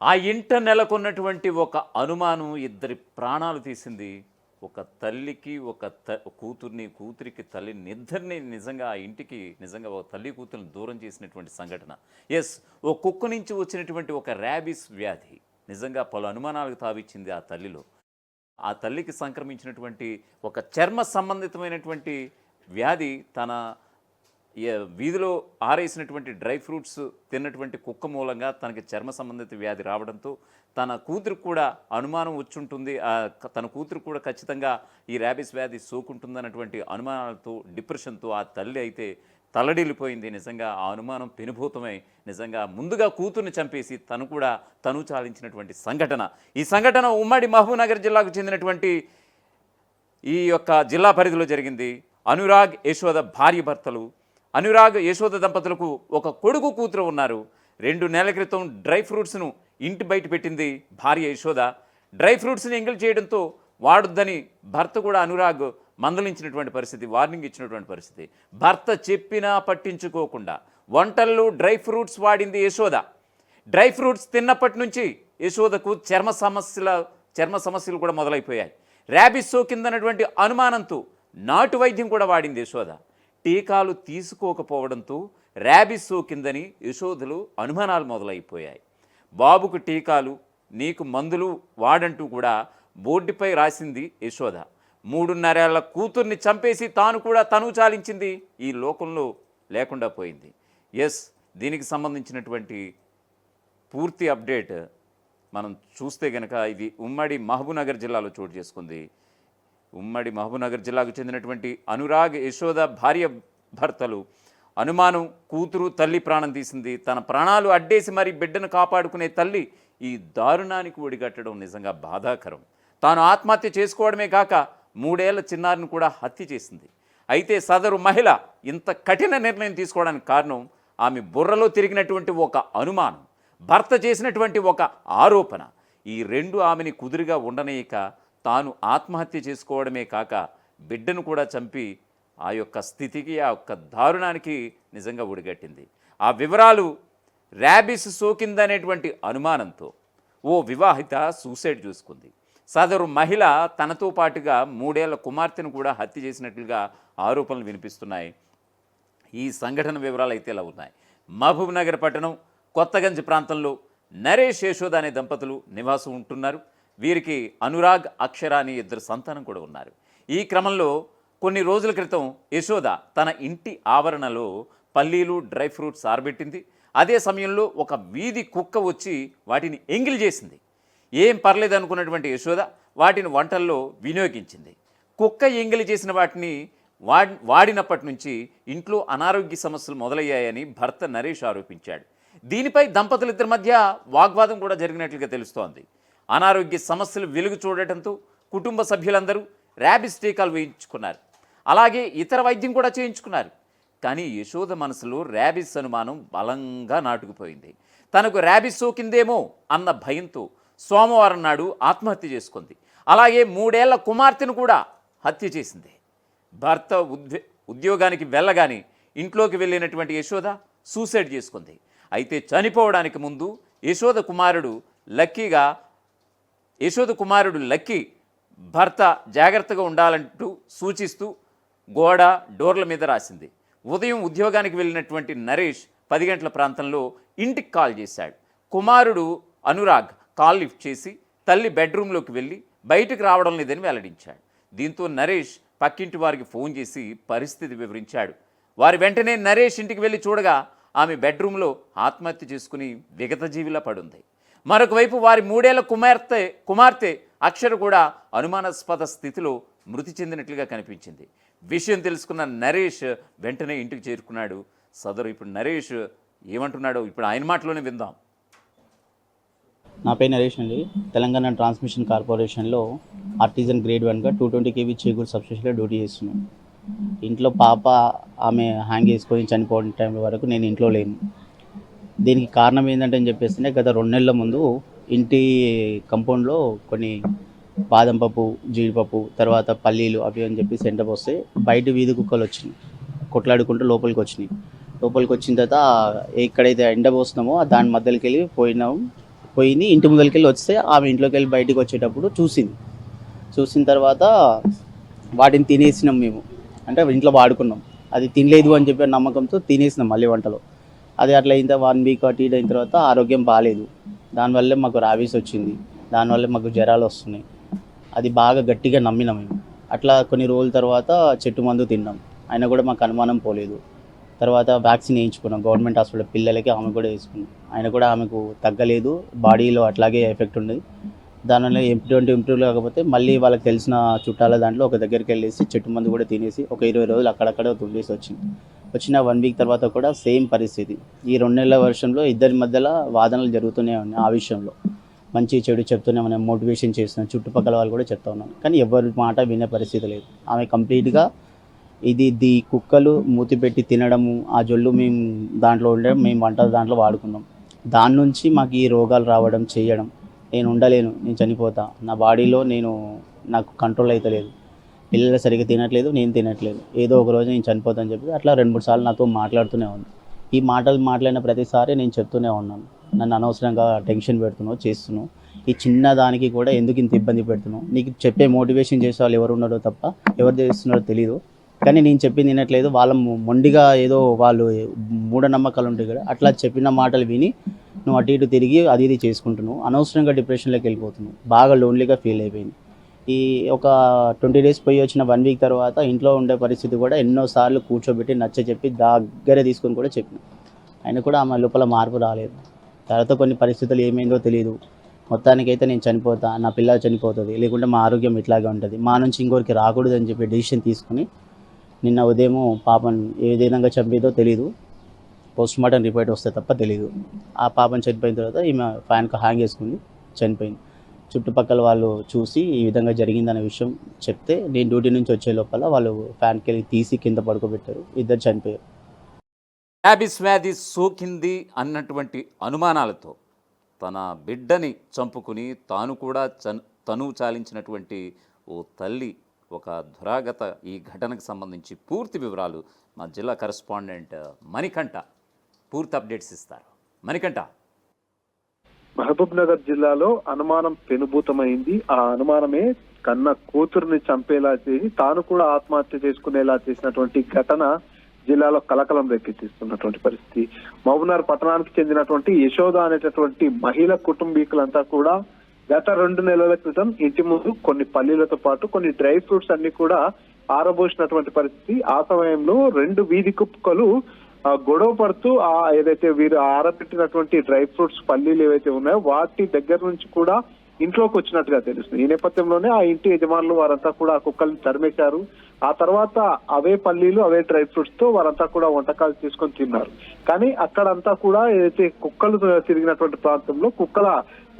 ఆ ఇంట నెలకొన్నటువంటి ఒక అనుమానం ఇద్దరి ప్రాణాలు తీసింది. ఒక తల్లికి కూతురికి తల్లిని ఇద్దరిని నిజంగా ఆ ఇంటికి నిజంగా ఒక తల్లి కూతురిని దూరం చేసినటువంటి సంఘటన. యెస్. ఓ కుక్క నుంచి వచ్చినటువంటి ఒక ర్యాబీస్ వ్యాధి నిజంగా పలు అనుమానాలకు తావిచ్చింది ఆ తల్లిలో. ఆ తల్లికి సంక్రమించినటువంటి ఒక చర్మ సంబంధితమైనటువంటి వ్యాధి తన వీధిలో ఆరేసినటువంటి డ్రై ఫ్రూట్స్ తిన్నటువంటి కుక్క మూలంగా తనకి చర్మ సంబంధిత వ్యాధి రావడంతో తన కూతురికి కూడా అనుమానం వచ్చుంటుంది. తన కూతురు కూడా ఖచ్చితంగా ఈ ర్యాబీస్ వ్యాధి సోకుంటుందన్నటువంటి అనుమానాలతో డిప్రెషన్తో ఆ తల్లి అయితే తల్లడిల్లిపోయింది. నిజంగా ఆ అనుమానం పెనుభూతమై నిజంగా ముందుగా కూతుర్ని చంపేసి తను చాలించినటువంటి సంఘటన. ఈ సంఘటన ఉమ్మడి మహబూబ్నగర్ జిల్లాకు చెందినటువంటి ఈ యొక్క జిల్లా పరిధిలో జరిగింది. అనురాగ్ యశోద భార్య భర్తలు. అనురాగ్ యశోద దంపతులకు ఒక కొడుకు కూతురు ఉన్నారు. 2 నెలల క్రితం డ్రై ఫ్రూట్స్ను ఇంటి బయట పెట్టింది భార్య యశోద. డ్రై ఫ్రూట్స్ని ఎంగిల్ చేయడంతో వాడొద్దని భర్త కూడా అనురాగ్ మందలించినటువంటి పరిస్థితి, వార్నింగ్ ఇచ్చినటువంటి పరిస్థితి. భర్త చెప్పినా పట్టించుకోకుండా వంటల్లో డ్రై ఫ్రూట్స్ వాడింది యశోద. డ్రై ఫ్రూట్స్ తిన్నప్పటి నుంచి యశోదకు చర్మ సమస్యలు కూడా మొదలైపోయాయి. ర్యాబీస్ సోకిందన్నటువంటి అనుమానంతో నాటు వైద్యం కూడా వాడింది యశోద. టీకాలు తీసుకోకపోవడంతో ర్యాబీస్ సోకిందని యశోదలు అనుమానాలు మొదలైపోయాయి. బాబుకు టీకాలు, నీకు మందులు వాడంటూ కూడా బోర్డుపై రాసింది యశోద. 3.5 ఏళ్ల కూతుర్ని చంపేసి తను చాలించింది. ఈ లోకంలో లేకుండా పోయింది. ఎస్, దీనికి సంబంధించినటువంటి పూర్తి అప్డేట్ మనం చూస్తే గనక ఇది ఉమ్మడి మహబూబ్నగర్ జిల్లాలో చోటు చేసుకుంది. ఉమ్మడి మహబూబ్నగర్ జిల్లాకు చెందినటువంటి అనురాగ్ యశోద భార్య భర్తలు. అనుమానం కూతురు తల్లి ప్రాణం తీసింది. తన ప్రాణాలు అడ్డేసి మరి బిడ్డను కాపాడుకునే తల్లి ఈ దారుణానికి ఒడిగట్టడం నిజంగా బాధాకరం. తాను ఆత్మహత్య చేసుకోవడమే కాక 3 ఏళ్ల చిన్నారిని కూడా హత్య చేసింది. అయితే సదరు మహిళ ఇంత కఠిన నిర్ణయం తీసుకోవడానికి కారణం ఆమె బుర్రలో తిరిగినటువంటి ఒక అనుమానం, భర్త చేసినటువంటి ఒక ఆరోపణ. ఈ 2 ఆమెని కుదురుగా ఉండనేయక తాను ఆత్మహత్య చేసుకోవడమే కాక బిడ్డను కూడా చంపి ఆ యొక్క స్థితికి, ఆ యొక్క దారుణానికి నిజంగా ఒడిగట్టింది. ఆ వివరాలు ర్యాబీస్ సోకిందనేటువంటి అనుమానంతో ఓ వివాహిత సూసైడ్ చేసుకుంది. సదరు మహిళ తనతో పాటుగా 3 ఏళ్ల కుమార్తెను కూడా హత్య చేసినట్లుగా ఆరోపణలు వినిపిస్తున్నాయి. ఈ సంఘటన వివరాలు అయితే ఇలా ఉన్నాయి. మహబూబ్నగర్ పట్టణం కొత్తగంజ్ ప్రాంతంలో నరేష్ యశోద అనే దంపతులు నివాసం ఉంటున్నారు. వీరికి అనురాగ్, అక్షర అని 2 సంతానం కూడా ఉన్నారు. ఈ క్రమంలో కొన్ని రోజుల క్రితం యశోద తన ఇంటి ఆవరణలో పల్లీలు, డ్రై ఫ్రూట్స్ ఆరబెట్టింది. అదే సమయంలో ఒక వీధి కుక్క వచ్చి వాటిని ఎంగిల్ చేసింది. ఏం పర్లేదు అనుకున్నటువంటి యశోద వాటిని వంటల్లో వినియోగించింది. కుక్క ఎంగిలి చేసిన వాటిని వాడినప్పటి నుంచి ఇంట్లో అనారోగ్య సమస్యలు మొదలయ్యాయని భర్త నరేష్ ఆరోపించాడు. దీనిపై దంపతులిద్దరి మధ్య వాగ్వాదం కూడా జరిగినట్లుగా తెలుస్తోంది. అనారోగ్య సమస్యలు వెలుగు చూడటంతో కుటుంబ సభ్యులందరూ ర్యాబీస్ టీకాలు వేయించుకున్నారు. అలాగే ఇతర వైద్యం కూడా చేయించుకున్నారు. కానీ యశోద మనసులో ర్యాబీస్ అనుమానం బలంగా నాటుకుపోయింది. తనకు ర్యాబీస్ సోకిందేమో అన్న భయంతో సోమవారం నాడు ఆత్మహత్య చేసుకుంది. అలాగే 3 ఏళ్ల కుమార్తెను కూడా హత్య చేసింది. భర్త ఉద్యోగానికి వెళ్ళగానే ఇంట్లోకి వెళ్ళినటువంటి యశోద సూసైడ్ చేసుకుంది. అయితే చనిపోవడానికి ముందు యశోద కుమారుడు లక్కీ భర్త జాగ్రత్తగా ఉండాలంటూ సూచిస్తూ గోడ, డోర్ల మీద రాసింది. ఉదయం ఉద్యోగానికి వెళ్ళినటువంటి నరేష్ 10 గంటల ప్రాంతంలో ఇంటికి కాల్ చేశాడు. కుమారుడు అనురాగ్ కాల్ లిఫ్ట్ చేసి తల్లి బెడ్రూమ్లోకి వెళ్ళి బయటకు రావడం లేదని వెల్లడించాడు. దీంతో నరేష్ పక్కింటి వారికి ఫోన్ చేసి పరిస్థితి వివరించాడు. వారి వెంటనే నరేష్ ఇంటికి వెళ్ళి చూడగా ఆమె బెడ్రూమ్లో ఆత్మహత్య చేసుకుని విగతజీవిలా పడుంది. మరొక వైపు వారి 3 ఏళ్ల కుమార్తె అక్షర కూడా అనుమానాస్పద స్థితిలో మృతి చెందినట్లుగా కనిపించింది. విషయం తెలుసుకున్న నరేష్ వెంటనే ఇంటికి చేరుకున్నాడు. ఇప్పుడు నరేష్ ఏమంటున్నాడో ఇప్పుడు ఆయన మాటలోనే విందాం. నా పేరు నరేష్ అండి. తెలంగాణ ట్రాన్స్మిషన్ కార్పొరేషన్లో ఆర్టిజన్ గ్రేడ్ 1గా 220 kV చేగూరు సబ్స్టేషన్లో డ్యూటీ చేస్తున్నాను. ఇంట్లో పాప ఆమె హ్యాంగ్ చేసుకొని చనిపోవడం టైం వరకు నేను ఇంట్లో లేను. దీనికి కారణం ఏంటంటే అని చెప్పేస్తే గత 2 నెలల ముందు ఇంటి కంపౌండ్లో కొన్ని బాదం పప్పు, జీడిపప్పు, తర్వాత పల్లీలు అవి అని చెప్పి సెంటర్ వస్తే బయట వీధి కుక్కలు వచ్చినాయి, కొట్లాడుకుంటూ లోపలికి వచ్చినాయి. లోపలికి వచ్చిన తర్వాత ఎక్కడైతే ఎండ పోస్తున్నామో దాని మధ్యలోకి వెళ్ళి పోయింది. ఇంటి ముందరికి వెళ్ళి వస్తే ఆమె ఇంట్లోకి వెళ్ళి బయటికి వచ్చేటప్పుడు చూసిన తర్వాత వాటిని తినేసినాం మేము, అంటే ఇంట్లో వాడుకున్నాం. అది తినలేదు అని చెప్పి నమ్మకంతో తినేసినాం మళ్ళీ వంటలో. అది అట్లా అయిన 1 వీక్ అటు ఇటు అయిన తర్వాత ఆరోగ్యం బాగాలేదు. దానివల్లే మాకు రాబీస్ వచ్చింది, దానివల్లే మాకు జ్వరాలు వస్తున్నాయి. అది బాగా గట్టిగా నమ్మినాం మేము. అట్లా కొన్ని రోజుల తర్వాత చెట్టు మందు తిన్నాం, అయినా కూడా మాకు అనుమానం పోలేదు. తర్వాత వ్యాక్సిన్ వేయించుకున్నాం గవర్నమెంట్ హాస్పిటల్, పిల్లలకి ఆమె కూడా వేసుకున్నాం, అయినా కూడా ఆమెకు తగ్గలేదు, బాడీలో అట్లాగే ఎఫెక్ట్ ఉండేది. దానివల్ల ఇంప్రూవ్ కాకపోతే మళ్ళీ వాళ్ళకి తెలిసిన చుట్టాల దాంట్లో ఒక దగ్గరికి వెళ్ళేసి చెట్టు మందు కూడా తినేసి ఒక 20 రోజులు అక్కడక్కడ ఉండేసి వచ్చిన 1 వీక్ తర్వాత కూడా సేమ్ పరిస్థితి. ఈ 2 నెలల వర్షంలో ఇద్దరి మధ్యలో వాదనలు జరుగుతూనే ఉన్నాయి. ఆ విషయంలో మంచి చెడు చెప్తూనే ఉన్నాం, మోటివేషన్ చేస్తున్నాం, చుట్టుపక్కల వాళ్ళు కూడా చెప్తా ఉన్నాం, కానీ ఎవరి మాట వినే పరిస్థితి లేదు. ఆమె కంప్లీట్గా ఇది కుక్కలు మూతి పెట్టి తినడము, ఆ జొల్లు మేము దాంట్లో ఉండడం, మేము వంట దాంట్లో వాడుకున్నాం. దాని నుంచి మాకు ఈ రోగాలు రావడం చేయడం. నేను ఉండలేను, నేను చనిపోతా, నా బాడీలో నాకు కంట్రోల్ అవుతలేదు, పిల్లలు సరిగ్గా తినట్లేదు, నేను తినట్లేదు, ఏదో ఒక రోజు నేను చనిపోతా అని చెప్పి అట్లా 2-3 సార్లు నాతో మాట్లాడుతూనే ఉంది. ఈ మాటలు మాట్లాడిన ప్రతిసారి నేను చెప్తూనే ఉన్నాను, నన్ను అనవసరంగా టెన్షన్ పెడుతున్నావు, చేస్తున్నావు, ఈ చిన్న దానికి కూడా ఎందుకు ఇంత ఇబ్బంది పెడుతున్నావు, నీకు చెప్పే మోటివేషన్ చేసే వాళ్ళు ఎవరు ఉన్నారో తప్ప ఎవరు చేస్తున్నారో తెలియదు, కానీ నేను చెప్పింది తినట్లేదు, వాళ్ళ మొండిగా ఏదో వాళ్ళు మూఢనమ్మకాలు ఉంటాయి కదా, అట్లా చెప్పిన మాటలు విని నువ్వు అటు ఇటు తిరిగి అది ఇది చేసుకుంటున్నావు, అనవసరంగా డిప్రెషన్లోకి వెళ్ళిపోతున్నావు, బాగా లోన్లీగా ఫీల్ అయిపోయింది. ఈ ఒక 20 డేస్ పోయి వచ్చిన 1 వీక్ తర్వాత ఇంట్లో ఉండే పరిస్థితి కూడా ఎన్నోసార్లు కూర్చోబెట్టి చెప్పి దగ్గర తీసుకొని కూడా చెప్పిన, అయినా కూడా ఆమె లోపల మార్పు రాలేదు. తర్వాత కొన్ని పరిస్థితులు ఏమైందో తెలియదు, మొత్తానికైతే నేను చనిపోతా, నా పిల్ల చనిపోతుంది, లేకుంటే మా ఆరోగ్యం ఇట్లాగే ఉంటుంది, మా నుంచి ఇంకోరికి రాకూడదు అని చెప్పి డెసిషన్ తీసుకుని నిన్న ఉదయం పాపను ఏ విధంగా చంపేదో తెలీదు, పోస్ట్మార్టం రిపోర్ట్ వస్తే తప్ప తెలీదు. ఆ పాపను చనిపోయిన తర్వాత ఈమె ఫ్యాన్కి హ్యాంగ్ చేసుకుని చనిపోయింది. చుట్టుపక్కల వాళ్ళు చూసి ఈ విధంగా జరిగిందనే విషయం చెప్తే నేను డ్యూటీ నుంచి వచ్చే లోపల వాళ్ళు ఫ్యాన్కి వెళ్ళి తీసి కింద పడుకోబెట్టారు, ఇద్దరు చనిపోయారు. ర్యాబిస్ వ్యాధి సోకింది అన్నటువంటి అనుమానాలతో తన బిడ్డని చంపుకుని తాను కూడా తనువు చాలించినటువంటి ఓ తల్లి, ఒక దురాగత ఈ ఘటనకు సంబంధించి పూర్తి వివరాలు మా జిల్లా కరెస్పాండెంట్ మణికంఠ పూర్తి అప్డేట్స్ ఇస్తారు. మణికంఠ. మహబూబ్ నగర్ జిల్లాలో అనుమానం పెనుభూతమైంది. ఆ అనుమానమే కన్న కూతురుని చంపేలా చేసి తాను కూడా ఆత్మహత్య చేసుకునేలా చేసినటువంటి ఘటన జిల్లాలో కలకలం రేకెత్తిస్తున్నటువంటి పరిస్థితి. మహబూబ్నగర్ పట్టణానికి చెందినటువంటి యశోద అనేటటువంటి మహిళ కుటుంబీకులంతా కూడా గత 2 నెలల క్రితం ఇంటి ముందు కొన్ని పల్లీలతో పాటు కొన్ని డ్రై ఫ్రూట్స్ అన్ని కూడా ఆరబోసినటువంటి పరిస్థితి. ఆ సమయంలో 2 వీధి కుక్కలు గొడవ పడుతూ ఏదైతే వీరు ఆరబెట్టినటువంటి డ్రై ఫ్రూట్స్ పల్లీలు ఏవైతే ఉన్నాయో వాటి దగ్గర నుంచి కూడా ఇంట్లోకి వచ్చినట్టుగా తెలుస్తుంది. ఈ నేపథ్యంలోనే ఆ ఇంటి యజమానులు వారంతా కూడా ఆ కుక్కల్ని తరిమేశారు. ఆ తర్వాత అవే పల్లీలు అవే డ్రై ఫ్రూట్స్ తో వారంతా కూడా వంటకాలు తీసుకొని తిన్నారు. కానీ అక్కడంతా కూడా ఏదైతే కుక్కలు తిరిగినటువంటి ప్రాంతంలో కుక్కల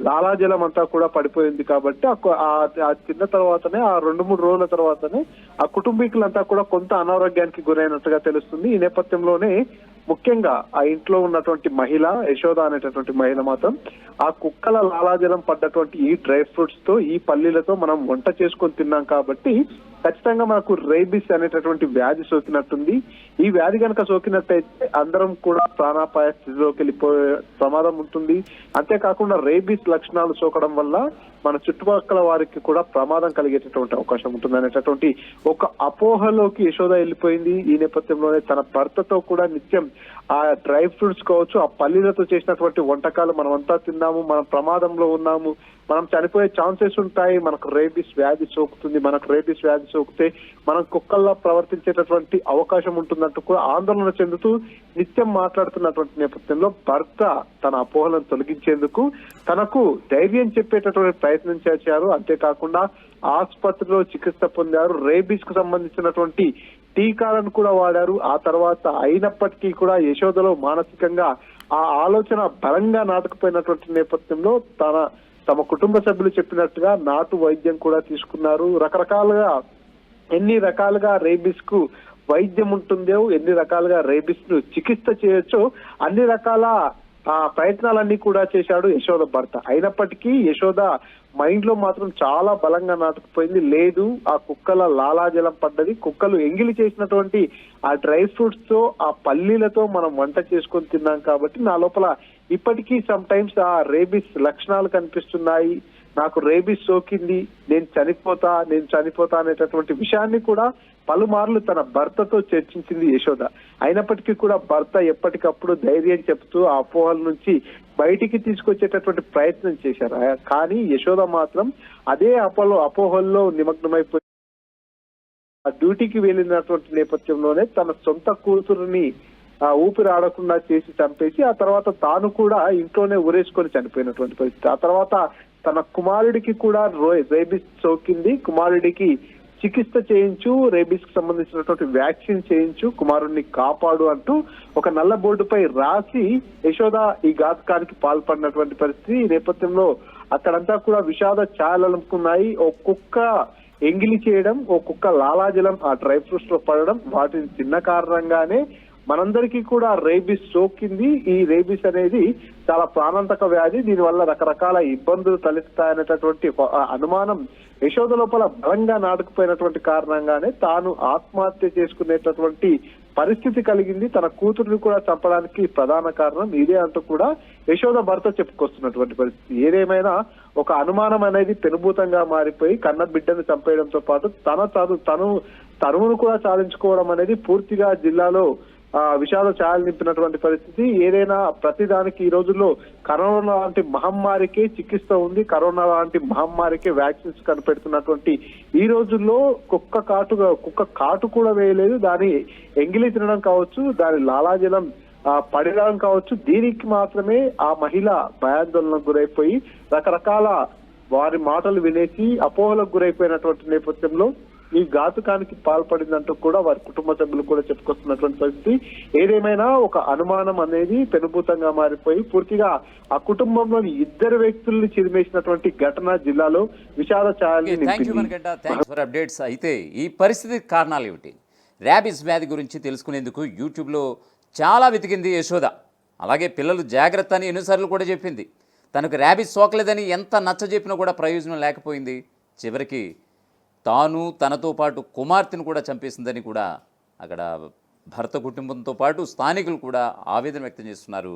లాలాజలం అంతా కూడా పడిపోయింది. కాబట్టి ఆ తిన్న తర్వాతనే ఆ 2-3 రోజుల తర్వాతనే ఆ కుటుంబీకులంతా కూడా కొంత అనారోగ్యానికి గురైనట్టుగా తెలుస్తుంది. ఈ నేపథ్యంలోనే ముఖ్యంగా ఆ ఇంట్లో ఉన్నటువంటి మహిళ యశోద అనేటటువంటి మహిళ మాత్రం ఆ కుక్కల లాలాజలం పడ్డటువంటి ఈ డ్రై ఫ్రూట్స్ తో ఈ పల్లీలతో మనం వంట చేసుకొని తిన్నాం కాబట్టి ఖచ్చితంగా మనకు రేబిస్ అనేటటువంటి వ్యాధి సోకినట్టుంది. ఈ వ్యాధి కనుక సోకినట్టయితే అందరం కూడా ప్రాణాపాయ స్థితిలోకి వెళ్ళిపోయే ప్రమాదం ఉంటుంది. అంతేకాకుండా రేబిస్ లక్షణాలు సోకడం వల్ల మన చుట్టుపక్కల వారికి కూడా ప్రమాదం కలిగేటటువంటి అవకాశం ఉంటుంది అనేటటువంటి ఒక అపోహలోకి యశోద వెళ్ళిపోయింది. ఈ నేపథ్యంలోనే తన భర్తతో కూడా నిత్యం ఆ డ్రై ఫ్రూట్స్ కావచ్చు, ఆ పల్లీలతో చేసినటువంటి వంటకాలు మనమంతా తిన్నాము, మనం ప్రమాదంలో ఉన్నాము, మనం చనిపోయే ఛాన్సెస్ ఉంటాయి, మనకు రేబిస్ వ్యాధి సోకుతుంది, మనకు రేబిస్ వ్యాధి సోకితే మనం కుక్కల్లా ప్రవర్తించేటటువంటి అవకాశం ఉంటుందంటూ కూడా ఆందోళన చెందుతూ నిత్యం మాట్లాడుతున్నటువంటి నేపథ్యంలో భర్త తన అపోహలను తొలగించేందుకు తనకు ధైర్యం చెప్పేటటువంటి ప్రయత్నం చేశారు. అంతేకాకుండా ఆసుపత్రిలో చికిత్స పొందారు, రేబిస్ కు సంబంధించినటువంటి టీకాలను కూడా వాడారు. ఆ తర్వాత అయినప్పటికీ కూడా యశోదలో మానసికంగా ఆ ఆలోచన బలంగా నాటుకుపోయినటువంటి నేపథ్యంలో తమ కుటుంబ సభ్యులు చెప్పినట్టుగా నాటు వైద్యం కూడా తీసుకున్నారు. ఎన్ని రకాలుగా రేబిస్ కు వైద్యం ఉంటుందో, ఎన్ని రకాలుగా రేబిస్ ను చికిత్స చేయొచ్చో అన్ని రకాల ప్రయత్నాలన్నీ కూడా చేశాడు యశోద భర్త. అయినప్పటికీ యశోద మైండ్ లో మాత్రం చాలా బలంగా నాటుకుపోయింది. లేదు, ఆ కుక్కల లాలాజలం పడ్డది, కుక్కలు ఎంగిలి చేసినటువంటి ఆ డ్రై ఫ్రూట్స్ తో ఆ పల్లీలతో మనం వంట చేసుకొని తిన్నాం కాబట్టి నా లోపల ఇప్పటికీ సమ్ టైమ్స్ ఆ రేబిస్ లక్షణాలు కనిపిస్తున్నాయి, నాకు రేబిస్ సోకింది, నేను చనిపోతా అనేటటువంటి విషయాన్ని కూడా పలుమార్లు తన భర్తతో చర్చించింది యశోద. అయినప్పటికీ కూడా భర్త ఎప్పటికప్పుడు ధైర్యం చెప్తూ ఆ అపోహల నుంచి బయటికి తీసుకొచ్చేటటువంటి ప్రయత్నం చేశారు. కానీ యశోద మాత్రం అదే అపోహల్లో నిమగ్నమైపోయి డ్యూటీకి వెళ్ళినటువంటి నేపథ్యంలోనే తన సొంత కూతురుని ఊపిరి ఆడకుండా చేసి చంపేసి ఆ తర్వాత తాను కూడా ఇంట్లోనే ఊరేసుకొని చనిపోయినటువంటి పరిస్థితి. ఆ తర్వాత తన కుమారుడికి కూడా రేబిస్ సోకింది, కుమారుడికి చికిత్స చేయించు, రేబిస్ కి సంబంధించినటువంటి వ్యాక్సిన్ చేయించు, కుమారుడిని కాపాడు అంటూ ఒక నల్ల బోర్డుపై రాసి యశోద ఈ ఘాతకానికి పాల్పడినటువంటి పరిస్థితి. ఈ నేపథ్యంలో అక్కడంతా కూడా విషాద ఛాయలనుకున్నాయి. ఓ కుక్క ఎంగిలి చేయడం, ఓ కుక్క లాలాజలం ఆ డ్రై ఫ్రూట్స్ లో పడడం, వాటిని తిన్న కారణంగానే మనందరికీ కూడా రేబిస్ సోకింది. ఈ రేబిస్ అనేది చాలా ప్రాణాంతక వ్యాధి, దీనివల్ల రకరకాల ఇబ్బందులు తలెత్తాయనేటటువంటి అనుమానం యశోద లోపల బలంగా నాటుకుపోయినటువంటి కారణంగానే తాను ఆత్మహత్య చేసుకునేటటువంటి పరిస్థితి కలిగింది. తన కూతురుని కూడా చంపడానికి ప్రధాన కారణం ఇదే అంటూ కూడా యశోద భర్త చెప్పుకొస్తున్నటువంటి పరిస్థితి. ఏదేమైనా ఒక అనుమానం అనేది పెనుభూతంగా మారిపోయి కన్న బిడ్డను చంపేయడంతో పాటు తనువును కూడా సాధించుకోవడం అనేది పూర్తిగా జిల్లాలో విషాద ఛాయలు నింపినటువంటి పరిస్థితి. ఏదైనా ప్రతిదానికి ఈ రోజుల్లో కరోనా లాంటి మహమ్మారికే చికిత్స ఉంది, కరోనా లాంటి మహమ్మారికే వ్యాక్సిన్స్ కనిపెడుతున్నటువంటి ఈ రోజుల్లో కుక్క కాటు కూడా వేయలేదు, దాని ఎంగిలి తినడం కావచ్చు, దాని లాలాజలం పడడం కావచ్చు, దీనికి మాత్రమే ఆ మహిళ భయాందోళనకు గురైపోయి రకరకాల వారి మాటలు వినేసి అపోహలకు గురైపోయినటువంటి నేపథ్యంలో ఈ ఘాతుకానికి పాల్పడిందంటూ కూడా వారి కుటుంబ సభ్యులు కూడా చెప్పుకొస్తున్నటువంటి పరిస్థితి. ఏదేమైనా ఒక అనుమానం అనేది పెనుభూతంగా మారిపోయి పూర్తిగా ఆ కుటుంబంలోని ఇద్దరు వ్యక్తుల్ని చిరిమేసినటువంటి ఘటన జిల్లాలో విషాద ఛాయల్ని నింపింది. అప్డేట్స్ అయితే ఈ పరిస్థితికి కారణాలు ఏమిటి? ర్యాబిస్ వ్యాధి గురించి తెలుసుకునేందుకు యూట్యూబ్లో చాలా వెతికింది యశోద. అలాగే పిల్లలు జాగ్రత్త అని ఎన్నిసార్లు కూడా చెప్పింది. తనకు ర్యాబిస్ సోకలేదని ఎంత నచ్చజెప్పినా కూడా ప్రయోజనం లేకపోయింది. చివరికి తాను తనతో పాటు కుమార్తెను కూడా చంపేసిందని కూడా అక్కడ భర్త కుటుంబంతో పాటు స్థానికులు కూడా ఆవేదన వ్యక్తం చేస్తున్నారు,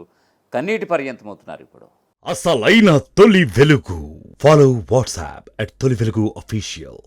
కన్నీటి పర్యంతమవుతున్నారు. ఇప్పుడు అసలైన తొలి వెలుగు. ఫాలో వాట్సాప్ @తొలి వెలుగు official.